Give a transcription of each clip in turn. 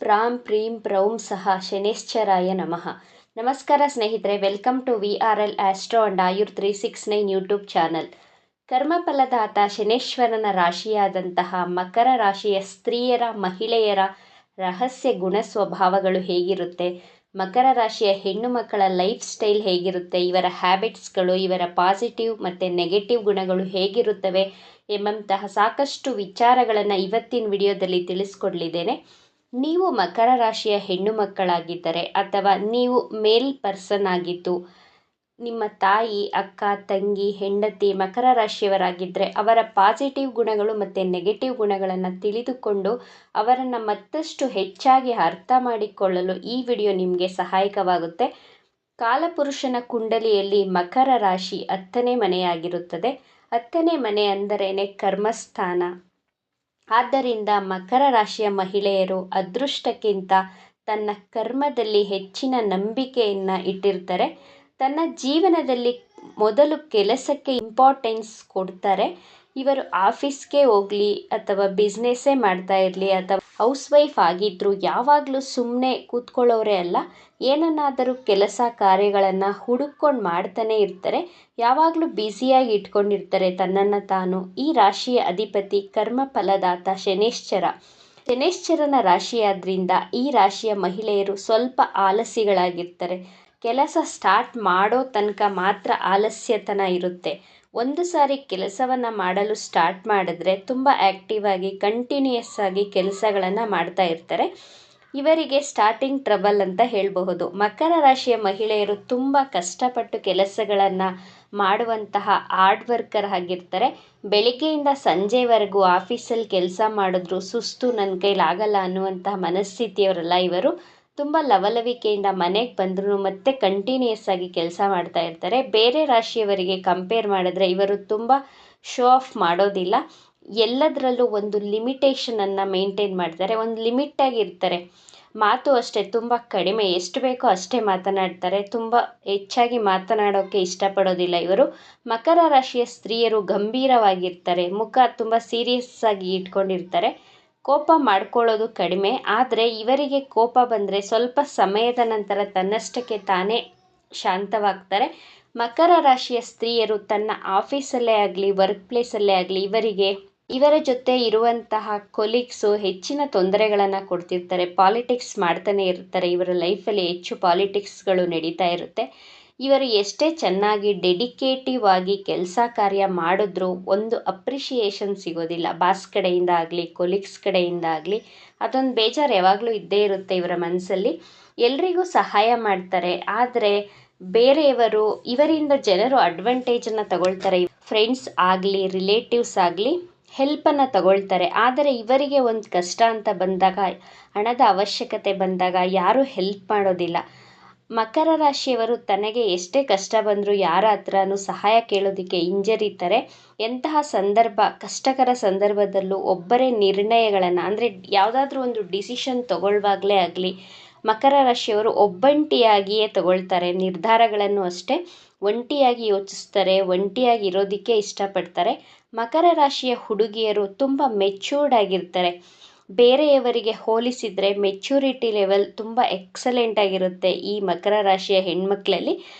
ಪ್ರಾಂ ಪ್ರೀಂ ಪ್ರೌಂ ಸಹ ಶನೈಶ್ಚರಾಯ ನಮಃ. ನಮಸ್ಕಾರ ಸ್ನೇಹಿತರೆ, welcome to VRL astro and Ayur 369 YouTube channel. ಕರ್ಮಫಲದಾತ ಶನೇಶ್ವರನ ರಾಶಿಯಾದಂತಹ ಮಕರ ರಾಶಿಯ ಸ್ತ್ರೀಯರ, ಮಹಿಳೆಯರ ರಹಸ್ಯ ಗುಣ ಸ್ವಭಾವಗಳು ಹೇಗಿರುತ್ತೆ, ಮಕರ ರಾಶಿಯ ಹೆಣ್ಣು ಮಕ್ಕಳ ಲೈಫ್ ಸ್ಟೈಲ್ ಹೇಗಿರುತ್ತೆ, ಇವರ ಹ್ಯಾಬಿಟ್ಸ್ಗಳು, ಇವರ ಪಾಸಿಟಿವ್ ಮತ್ತು ನೆಗೆಟಿವ್ ಗುಣಗಳು ಹೇಗಿರುತ್ತವೆ ಎಂಬಂತಹ ಸಾಕಷ್ಟು ವಿಚಾರಗಳನ್ನು ಇವತ್ತಿನ ವಿಡಿಯೋದಲ್ಲಿ ತಿಳಿಸ್ಕೊಡ್ಲಿದ್ದೇನೆ. ನೀವು ಮಕರ ರಾಶಿಯ ಹೆಣ್ಣು ಮಕ್ಕಳಾಗಿದ್ದರೆ ಅಥವಾ ನೀವು ಮೇಲ್ ಪರ್ಸನ್ ಆಗಿದ್ದು ನಿಮ್ಮ ತಾಯಿ, ಅಕ್ಕ, ತಂಗಿ, ಹೆಂಡತಿ ಮಕರ ರಾಶಿಯವರಾಗಿದ್ದರೆ ಅವರ ಪಾಸಿಟಿವ್ ಗುಣಗಳು ಮತ್ತು ನೆಗೆಟಿವ್ ಗುಣಗಳನ್ನು ತಿಳಿದುಕೊಂಡು ಅವರನ್ನು ಮತ್ತಷ್ಟು ಹೆಚ್ಚಾಗಿ ಅರ್ಥ ಮಾಡಿಕೊಳ್ಳಲು ಈ ವಿಡಿಯೋ ನಿಮಗೆ ಸಹಾಯಕವಾಗುತ್ತೆ. ಕಾಲಪುರುಷನ ಕುಂಡಲಿಯಲ್ಲಿ ಮಕರ ರಾಶಿ 10ನೇ ಮನೆಯಾಗಿರುತ್ತದೆ. 10ನೇ ಮನೆ ಅಂದರೇನೆ ಕರ್ಮಸ್ಥಾನ. ಆದ್ದರಿಂದ ಮಕರ ರಾಶಿಯ ಮಹಿಳೆಯರು ಅದೃಷ್ಟಕ್ಕಿಂತ ತನ್ನ ಕರ್ಮದಲ್ಲಿ ಹೆಚ್ಚಿನ ನಂಬಿಕೆಯನ್ನು ಇಟ್ಟಿರ್ತಾರೆ. ತನ್ನ ಜೀವನದಲ್ಲಿ ಮೊದಲು ಕೆಲಸಕ್ಕೆ ಇಂಪಾರ್ಟೆನ್ಸ್ ಕೊಡ್ತಾರೆ. ಇವರು ಆಫೀಸ್ಗೆ ಹೋಗಲಿ ಅಥವಾ ಬಿಸ್ನೆಸ್ಸೇ ಮಾಡ್ತಾ ಇರಲಿ ಅಥವಾ ಹೌಸ್ ವೈಫ್ ಆಗಿದ್ದರೂ ಯಾವಾಗಲೂ ಸುಮ್ಮನೆ ಕೂತ್ಕೊಳ್ಳೋರೇ ಅಲ್ಲ, ಏನನ್ನಾದರೂ ಕೆಲಸ ಕಾರ್ಯಗಳನ್ನು ಹುಡುಕೊಂಡು ಮಾಡ್ತಾನೆ ಇರ್ತಾರೆ. ಯಾವಾಗಲೂ ಬ್ಯುಸಿಯಾಗಿ ಇಟ್ಕೊಂಡಿರ್ತಾರೆ ತನ್ನನ್ನು ತಾನು. ಈ ರಾಶಿಯ ಅಧಿಪತಿ ಕರ್ಮ ಫಲದಾತ ಶನೈಶ್ಚರ. ಶನೈಶ್ಚರನ ರಾಶಿಯಾದ್ರಿಂದ ಈ ರಾಶಿಯ ಮಹಿಳೆಯರು ಸ್ವಲ್ಪ ಆಲಸಿಗಳಾಗಿರ್ತಾರೆ. ಕೆಲಸ ಸ್ಟಾರ್ಟ್ ಮಾಡೋ ತನಕ ಮಾತ್ರ ಆಲಸ್ಯತನ ಇರುತ್ತೆ. ಒಂದು ಸಾರಿ ಕೆಲಸವನ್ನು ಮಾಡಲು ಸ್ಟಾರ್ಟ್ ಮಾಡಿದ್ರೆ ತುಂಬ ಆ್ಯಕ್ಟಿವ್ ಆಗಿ ಕಂಟಿನ್ಯೂಯಸ್ ಆಗಿ ಕೆಲಸಗಳನ್ನು ಮಾಡ್ತಾ ಇರ್ತಾರೆ. ಇವರಿಗೆ ಸ್ಟಾರ್ಟಿಂಗ್ ಟ್ರಬಲ್ ಅಂತ ಹೇಳಬಹುದು. ಮಕರ ರಾಶಿಯ ಮಹಿಳೆಯರು ತುಂಬ ಕಷ್ಟಪಟ್ಟು ಕೆಲಸಗಳನ್ನು ಮಾಡುವಂತಹ ಹಾರ್ಡ್ ವರ್ಕರ್ ಆಗಿರ್ತಾರೆ. ಬೆಳಿಗ್ಗೆಯಿಂದ ಸಂಜೆವರೆಗೂ ಆಫೀಸಲ್ಲಿ ಕೆಲಸ ಮಾಡಿದ್ರು ಸುಸ್ತು, ನನ್ನ ಕೈಲಾಗಲ್ಲ ಅನ್ನುವಂತಹ ಮನಸ್ಥಿತಿಯವರಲ್ಲ ಇವರು. ತುಂಬ ಲವಲವಿಕೆಯಿಂದ ಮನೆಗೆ ಬಂದರೂ ಮತ್ತೆ ಕಂಟಿನ್ಯೂಯಸ್ ಆಗಿ ಕೆಲಸ ಮಾಡ್ತಾ ಇರ್ತಾರೆ. ಬೇರೆ ರಾಶಿಯವರಿಗೆ ಕಂಪೇರ್ ಮಾಡಿದ್ರೆ ಇವರು ತುಂಬ ಶೋ ಆಫ್ ಮಾಡೋದಿಲ್ಲ. ಎಲ್ಲದರಲ್ಲೂ ಒಂದು ಲಿಮಿಟೇಷನನ್ನು ಮೇಂಟೈನ್ ಮಾಡ್ತಾರೆ. ಒಂದು ಲಿಮಿಟಾಗಿ ಇರ್ತಾರೆ. ಮಾತು ಅಷ್ಟೇ ತುಂಬ ಕಡಿಮೆ, ಎಷ್ಟು ಬೇಕೋ ಅಷ್ಟೇ ಮಾತನಾಡ್ತಾರೆ. ತುಂಬ ಹೆಚ್ಚಾಗಿ ಮಾತನಾಡೋಕ್ಕೆ ಇಷ್ಟಪಡೋದಿಲ್ಲ ಇವರು. ಮಕರ ರಾಶಿಯ ಸ್ತ್ರೀಯರು ಗಂಭೀರವಾಗಿರ್ತಾರೆ. ಮುಖ ತುಂಬ ಸೀರಿಯಸ್ ಆಗಿ ಇಟ್ಕೊಂಡಿರ್ತಾರೆ. ಕೋಪ ಮಾಡ್ಕೊಳ್ಳೋದು ಕಡಿಮೆ. ಆದರೆ ಇವರಿಗೆ ಕೋಪ ಬಂದರೆ ಸ್ವಲ್ಪ ಸಮಯದ ನಂತರ ತನ್ನಷ್ಟಕ್ಕೆ ತಾನೇ ಶಾಂತವಾಗ್ತಾರೆ. ಮಕರ ರಾಶಿಯ ಸ್ತ್ರೀಯರು ತನ್ನ ಆಫೀಸಲ್ಲೇ ಆಗಲಿ ವರ್ಕ್ ಪ್ಲೇಸಲ್ಲೇ ಆಗಲಿ ಇವರ ಜೊತೆ ಇರುವಂತಹ ಕೊಲೀಗ್ಸು ಹೆಚ್ಚಿನ ತೊಂದರೆಗಳನ್ನು ಕೊಡ್ತಿರ್ತಾರೆ. ಪಾಲಿಟಿಕ್ಸ್ ಮಾಡ್ತಾನೆ ಇರ್ತಾರೆ. ಇವರ ಲೈಫಲ್ಲಿ ಹೆಚ್ಚು ಪಾಲಿಟಿಕ್ಸ್ಗಳು ನಡೀತಾ ಇರುತ್ತೆ. ಇವರು ಎಷ್ಟೇ ಚೆನ್ನಾಗಿ ಡೆಡಿಕೇಟಿವ್ ಆಗಿ ಕೆಲಸ ಕಾರ್ಯ ಮಾಡಿದ್ರೂ ಒಂದು ಅಪ್ರಿಷಿಯೇಷನ್ ಸಿಗೋದಿಲ್ಲ. ಬಾಸ್ ಕಡೆಯಿಂದ ಆಗಲಿ ಕೊಲೀಗ್ಸ್ ಕಡೆಯಿಂದ ಆಗಲಿ. ಅದೊಂದು ಬೇಜಾರು ಯಾವಾಗಲೂ ಇದ್ದೇ ಇರುತ್ತೆ ಇವರ ಮನಸ್ಸಲ್ಲಿ. ಎಲ್ರಿಗೂ ಸಹಾಯ ಮಾಡ್ತಾರೆ, ಆದರೆ ಬೇರೆಯವರು ಇವರಿಂದ ಜನರು ಅಡ್ವಾಂಟೇಜನ್ನು ತಗೊಳ್ತಾರೆ. ಫ್ರೆಂಡ್ಸ್ ಆಗಲಿ ರಿಲೇಟಿವ್ಸ್ ಆಗಲಿ ಹೆಲ್ಪನ್ನು ತಗೊಳ್ತಾರೆ. ಆದರೆ ಇವರಿಗೆ ಒಂದು ಕಷ್ಟ ಅಂತ ಬಂದಾಗ, ಹಣದ ಅವಶ್ಯಕತೆ ಬಂದಾಗ ಯಾರೂ ಹೆಲ್ಪ್ ಮಾಡೋದಿಲ್ಲ. ಮಕರ ರಾಶಿಯವರು ತನಗೆ ಎಷ್ಟೇ ಕಷ್ಟ ಬಂದರೂ ಯಾರ ಹತ್ರನೂ ಸಹಾಯ ಕೇಳೋದಕ್ಕೆ ಹಿಂಜರಿತಾರೆ. ಎಂತಹ ಕಷ್ಟಕರ ಸಂದರ್ಭದಲ್ಲೂ ಒಬ್ಬರೇ ನಿರ್ಣಯಗಳನ್ನು, ಅಂದರೆ ಯಾವುದಾದ್ರೂ ಒಂದು ಡಿಸಿಷನ್ ತಗೊಳ್ಳುವಾಗಲೇ ಆಗಲಿ ಮಕರ ರಾಶಿಯವರು ಒಬ್ಬಂಟಿಯಾಗಿಯೇ ತಗೊಳ್ತಾರೆ. ನಿರ್ಧಾರಗಳನ್ನು ಅಷ್ಟೇ ಒಂಟಿಯಾಗಿ ಯೋಚಿಸ್ತಾರೆ, ಒಂಟಿಯಾಗಿ ಇರೋದಕ್ಕೆ ಇಷ್ಟಪಡ್ತಾರೆ. ಮಕರ ರಾಶಿಯ ಹುಡುಗಿಯರು ತುಂಬ ಮೆಚ್ಯೂರ್ಡ್ ಆಗಿರ್ತಾರೆ. ಬೇರೆಯವರಿಗೆ ಹೋಲಿಸಿದರೆ ಮೆಚ್ಯೂರಿಟಿ ಲೆವೆಲ್ ತುಂಬ ಎಕ್ಸಲೆಂಟ್ ಆಗಿರುತ್ತೆ ಈ ಮಕರ ರಾಶಿಯ ಹೆಣ್ಮಕ್ಳಲ್ಲಿ.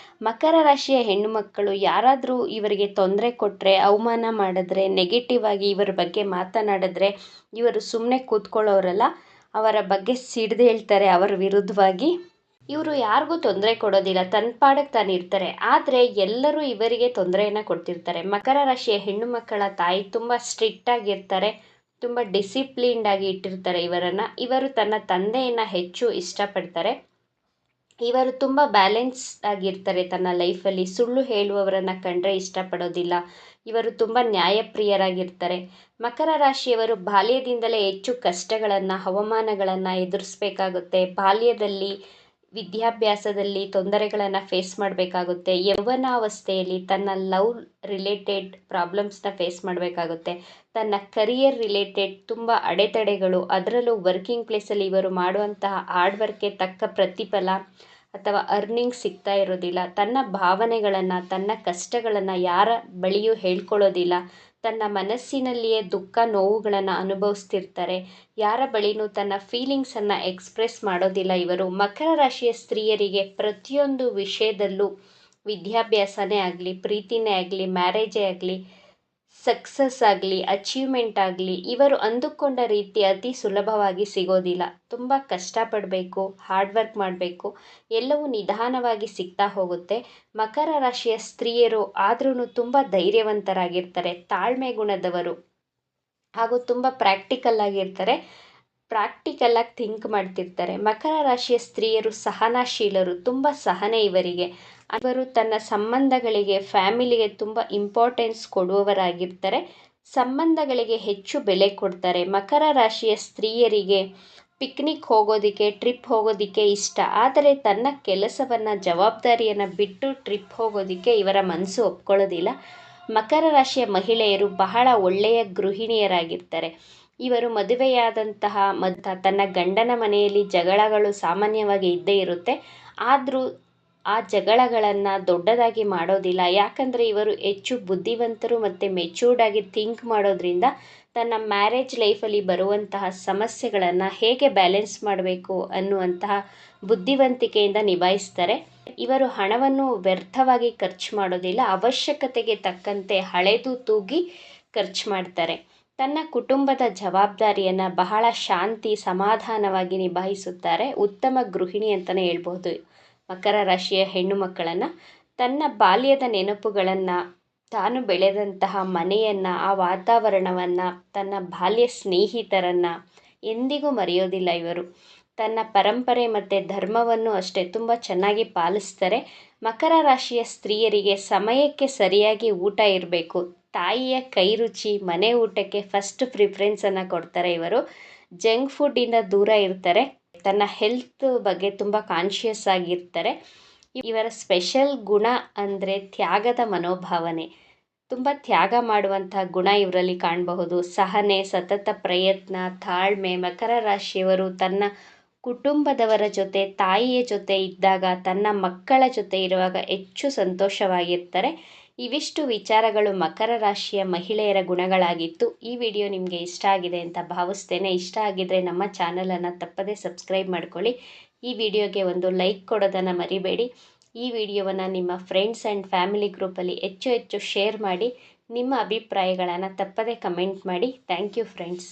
ಮಕರ ರಾಶಿಯ ಹೆಣ್ಣುಮಕ್ಕಳು ಯಾರಾದರೂ ಇವರಿಗೆ ತೊಂದರೆ ಕೊಟ್ಟರೆ, ಅವಮಾನ ಮಾಡಿದ್ರೆ, ನೆಗೆಟಿವ್ ಆಗಿ ಇವರ ಬಗ್ಗೆ ಮಾತನಾಡಿದ್ರೆ ಇವರು ಸುಮ್ಮನೆ ಕೂತ್ಕೊಳ್ಳೋರಲ್ಲ. ಅವರ ಬಗ್ಗೆ ಸಿಡ್ದೇಳ್ತಾರೆ ಅವರ ವಿರುದ್ಧವಾಗಿ. ಇವರು ಯಾರಿಗೂ ತೊಂದರೆ ಕೊಡೋದಿಲ್ಲ, ತನ್ನ ಪಾಡಕ್ಕೆ ತಾನು ಇರ್ತಾರೆ. ಆದರೆ ಎಲ್ಲರೂ ಇವರಿಗೆ ತೊಂದರೆಯನ್ನು ಕೊಡ್ತಿರ್ತಾರೆ. ಮಕರ ರಾಶಿಯ ಹೆಣ್ಣು ಮಕ್ಕಳ ತಾಯಿ ತುಂಬ ಸ್ಟ್ರಿಕ್ಟ್ ಆಗಿರ್ತಾರೆ. ತುಂಬ ಡಿಸಿಪ್ಲಿನ್ಡ್ ಆಗಿ ಇಟ್ಟಿರ್ತಾರೆ ಇವರನ್ನು. ಇವರು ತನ್ನ ತಂದೆಯನ್ನು ಹೆಚ್ಚು ಇಷ್ಟಪಡ್ತಾರೆ. ಇವರು ತುಂಬ ಬ್ಯಾಲೆನ್ಸ್ ಆಗಿರ್ತಾರೆ ತನ್ನ ಲೈಫಲ್ಲಿ. ಸುಳ್ಳು ಹೇಳುವವರನ್ನು ಕಂಡ್ರೆ ಇಷ್ಟಪಡೋದಿಲ್ಲ. ಇವರು ತುಂಬ ನ್ಯಾಯಪ್ರಿಯರಾಗಿರ್ತಾರೆ. ಮಕರ ರಾಶಿಯವರು ಬಾಲ್ಯದಿಂದಲೇ ಹೆಚ್ಚು ಕಷ್ಟಗಳನ್ನು, ಅವಮಾನಗಳನ್ನು ಎದುರಿಸಬೇಕಾಗುತ್ತೆ. ಬಾಲ್ಯದಲ್ಲಿ ವಿದ್ಯಾಭ್ಯಾಸದಲ್ಲಿ ತೊಂದರೆಗಳನ್ನು ಫೇಸ್ ಮಾಡಬೇಕಾಗುತ್ತೆ. ಯೌವನಾವಸ್ಥೆಯಲ್ಲಿ ತನ್ನ ಲವ್ ರಿಲೇಟೆಡ್ ಪ್ರಾಬ್ಲಮ್ಸ್ನ ಫೇಸ್ ಮಾಡಬೇಕಾಗುತ್ತೆ. ತನ್ನ ಕರಿಯರ್ ರಿಲೇಟೆಡ್ ತುಂಬ ಅಡೆತಡೆಗಳು, ಅದರಲ್ಲೂ ವರ್ಕಿಂಗ್ ಪ್ಲೇಸಲ್ಲಿ ಇವರು ಮಾಡುವಂತಹ ಹಾರ್ಡ್ ವರ್ಕ್ಗೆ ತಕ್ಕ ಪ್ರತಿಫಲ ಅಥವಾ ಅರ್ನಿಂಗ್ ಸಿಗ್ತಾ ಇರೋದಿಲ್ಲ. ತನ್ನ ಭಾವನೆಗಳನ್ನು, ತನ್ನ ಕಷ್ಟಗಳನ್ನು ಯಾರ ಬಳಿಯೂ ಹೇಳ್ಕೊಳ್ಳೋದಿಲ್ಲ. ತನ್ನ ಮನಸ್ಸಿನಲ್ಲಿಯೇ ದುಃಖ ನೋವುಗಳನ್ನು ಅನುಭವಿಸ್ತಿರ್ತಾರೆ. ಯಾರ ಬಳಿನೂ ತನ್ನ ಫೀಲಿಂಗ್ಸನ್ನು ಎಕ್ಸ್ಪ್ರೆಸ್ ಮಾಡೋದಿಲ್ಲ ಇವರು. ಮಕರ ರಾಶಿಯ ಸ್ತ್ರೀಯರಿಗೆ ಪ್ರತಿಯೊಂದು ವಿಷಯದಲ್ಲೂ ವಿದ್ಯಾಭ್ಯಾಸನೇ ಆಗಲಿ, ಪ್ರೀತಿನೇ ಆಗಲಿ, ಮ್ಯಾರೇಜೇ ಆಗಲಿ, ಸಕ್ಸಸ್ ಆಗಲಿ, ಅಚೀವ್ಮೆಂಟ್ ಆಗಲಿ, ಇವರು ಅಂದುಕೊಂಡ ರೀತಿ ಅತಿ ಸುಲಭವಾಗಿ ಸಿಗೋದಿಲ್ಲ. ತುಂಬ ಕಷ್ಟಪಡಬೇಕು, ಹಾರ್ಡ್ ವರ್ಕ್ ಮಾಡಬೇಕು, ಎಲ್ಲವೂ ನಿಧಾನವಾಗಿ ಸಿಗ್ತಾ ಹೋಗುತ್ತೆ. ಮಕರ ರಾಶಿಯ ಸ್ತ್ರೀಯರು ಆದ್ರೂ ತುಂಬ ಧೈರ್ಯವಂತರಾಗಿರ್ತಾರೆ, ತಾಳ್ಮೆ ಗುಣದವರು, ಹಾಗೂ ತುಂಬ ಪ್ರಾಕ್ಟಿಕಲ್ ಆಗಿರ್ತಾರೆ, ಪ್ರಾಕ್ಟಿಕಲಾಗಿ ಥಿಂಕ್ ಮಾಡ್ತಿರ್ತಾರೆ. ಮಕರ ರಾಶಿಯ ಸ್ತ್ರೀಯರು ಸಹನಶೀಲರು, ತುಂಬ ಸಹನೆ ಇವರಿಗೆ. ಇವರು ತನ್ನ ಸಂಬಂಧಗಳಿಗೆ, ಫ್ಯಾಮಿಲಿಗೆ ತುಂಬ ಇಂಪಾರ್ಟೆನ್ಸ್ ಕೊಡುವವರಾಗಿರ್ತಾರೆ. ಸಂಬಂಧಗಳಿಗೆ ಹೆಚ್ಚು ಬೆಲೆ ಕೊಡ್ತಾರೆ. ಮಕರ ರಾಶಿಯ ಸ್ತ್ರೀಯರಿಗೆ ಪಿಕ್ನಿಕ್ ಹೋಗೋದಕ್ಕೆ, ಟ್ರಿಪ್ ಹೋಗೋದಕ್ಕೆ ಇಷ್ಟ. ಆದರೆ ತನ್ನ ಕೆಲಸವನ್ನು, ಜವಾಬ್ದಾರಿಯನ್ನು ಬಿಟ್ಟು ಟ್ರಿಪ್ ಹೋಗೋದಕ್ಕೆ ಇವರ ಮನಸ್ಸು ಒಪ್ಕೊಳ್ಳೋದಿಲ್ಲ. ಮಕರ ರಾಶಿಯ ಮಹಿಳೆಯರು ಬಹಳ ಒಳ್ಳೆಯ ಗೃಹಿಣಿಯರಾಗಿರ್ತಾರೆ. ಇವರು ಮದುವೆಯಾದಂತಹ ತನ್ನ ಗಂಡನ ಮನೆಯಲ್ಲಿ ಜಗಳಗಳು ಸಾಮಾನ್ಯವಾಗಿ ಇದ್ದೇ ಇರುತ್ತೆ. ಆದರೂ ಆ ಜಗಳಗಳನ್ನು ದೊಡ್ಡದಾಗಿ ಮಾಡೋದಿಲ್ಲ. ಯಾಕಂದರೆ ಇವರು ಹೆಚ್ಚು ಬುದ್ಧಿವಂತರು ಮತ್ತು ಮೆಚೂರ್ಡ್ ಆಗಿ ಥಿಂಕ್ ಮಾಡೋದ್ರಿಂದ ತನ್ನ ಮ್ಯಾರೇಜ್ ಲೈಫಲ್ಲಿ ಬರುವಂತಹ ಸಮಸ್ಯೆಗಳನ್ನು ಹೇಗೆ ಬ್ಯಾಲೆನ್ಸ್ ಮಾಡಬೇಕು ಅನ್ನುವಂತಹ ಬುದ್ಧಿವಂತಿಕೆಯಿಂದ ನಿಭಾಯಿಸ್ತಾರೆ. ಇವರು ಹಣವನ್ನು ವ್ಯರ್ಥವಾಗಿ ಖರ್ಚು ಮಾಡೋದಿಲ್ಲ. ಅವಶ್ಯಕತೆಗೆ ತಕ್ಕಂತೆ ಹಳೆದು ತೂಗಿ ಖರ್ಚು ಮಾಡ್ತಾರೆ. ತನ್ನ ಕುಟುಂಬದ ಜವಾಬ್ದಾರಿಯನ್ನು ಬಹಳ ಶಾಂತಿ, ಸಮಾಧಾನವಾಗಿ ನಿಭಾಯಿಸುತ್ತಾರೆ. ಉತ್ತಮ ಗೃಹಿಣಿ ಅಂತಲೇ ಹೇಳ್ಬೋದು ಮಕರ ರಾಶಿಯ ಹೆಣ್ಣು ಮಕ್ಕಳನ್ನು. ತನ್ನ ಬಾಲ್ಯದ ನೆನಪುಗಳನ್ನು, ತಾನು ಬೆಳೆದಂತಹ ಮನೆಯನ್ನು, ಆ ವಾತಾವರಣವನ್ನು, ತನ್ನ ಬಾಲ್ಯ ಸ್ನೇಹಿತರನ್ನು ಎಂದಿಗೂ ಮರೆಯೋದಿಲ್ಲ ಇವರು. ತನ್ನ ಪರಂಪರೆ ಮತ್ತು ಧರ್ಮವನ್ನು ಅಷ್ಟೇ ತುಂಬ ಚೆನ್ನಾಗಿ ಪಾಲಿಸ್ತಾರೆ. ಮಕರ ರಾಶಿಯ ಸ್ತ್ರೀಯರಿಗೆ ಸಮಯಕ್ಕೆ ಸರಿಯಾಗಿ ಊಟ ಇರಬೇಕು. ತಾಯಿಯ ಕೈ ರುಚಿ, ಮನೆ ಊಟಕ್ಕೆ ಫಸ್ಟ್ ಪ್ರಿಫರೆನ್ಸನ್ನು ಕೊಡ್ತಾರೆ ಇವರು. ಜಂಕ್ ಫುಡ್ಡಿಂದ ದೂರ ಇರ್ತಾರೆ. ತನ್ನ ಹೆಲ್ತ್ ಬಗ್ಗೆ ತುಂಬ ಕಾನ್ಷಿಯಸ್ ಆಗಿರ್ತಾರೆ. ಇವರ ಸ್ಪೆಷಲ್ ಗುಣ ಅಂದರೆ ತ್ಯಾಗದ ಮನೋಭಾವನೆ. ತುಂಬ ತ್ಯಾಗ ಮಾಡುವಂತಹ ಗುಣ ಇವರಲ್ಲಿ ಕಾಣಬಹುದು. ಸಹನೆ, ಸತತ ಪ್ರಯತ್ನ, ತಾಳ್ಮೆ. ಮಕರ ರಾಶಿಯವರು ತನ್ನ ಕುಟುಂಬದವರ ಜೊತೆ, ತಾಯಿಯ ಜೊತೆ ಇದ್ದಾಗ, ತನ್ನ ಮಕ್ಕಳ ಜೊತೆ ಇರುವಾಗ ಹೆಚ್ಚು ಸಂತೋಷವಾಗಿರ್ತಾರೆ. ಇವಿಷ್ಟು ವಿಚಾರಗಳು ಮಕರ ರಾಶಿಯ ಮಹಿಳೆಯರ ಗುಣಗಳಾಗಿತ್ತು. ಈ ವಿಡಿಯೋ ನಿಮಗೆ ಇಷ್ಟ ಆಗಿದೆ ಅಂತ ಭಾವಿಸ್ತೇನೆ. ಇಷ್ಟ ಆಗಿದ್ದರೆ ನಮ್ಮ ಚಾನಲನ್ನು ತಪ್ಪದೇ ಸಬ್ಸ್ಕ್ರೈಬ್ ಮಾಡ್ಕೊಳ್ಳಿ. ಈ ವಿಡಿಯೋಗೆ ಒಂದು ಲೈಕ್ ಕೊಡೋದನ್ನು ಮರಿಬೇಡಿ. ಈ ವಿಡಿಯೋವನ್ನು ನಿಮ್ಮ ಫ್ರೆಂಡ್ಸ್ ಆ್ಯಂಡ್ ಫ್ಯಾಮಿಲಿ ಗ್ರೂಪಲ್ಲಿ ಹೆಚ್ಚು ಶೇರ್ ಮಾಡಿ. ನಿಮ್ಮ ಅಭಿಪ್ರಾಯಗಳನ್ನು ತಪ್ಪದೇ ಕಮೆಂಟ್ ಮಾಡಿ. Thank you friends.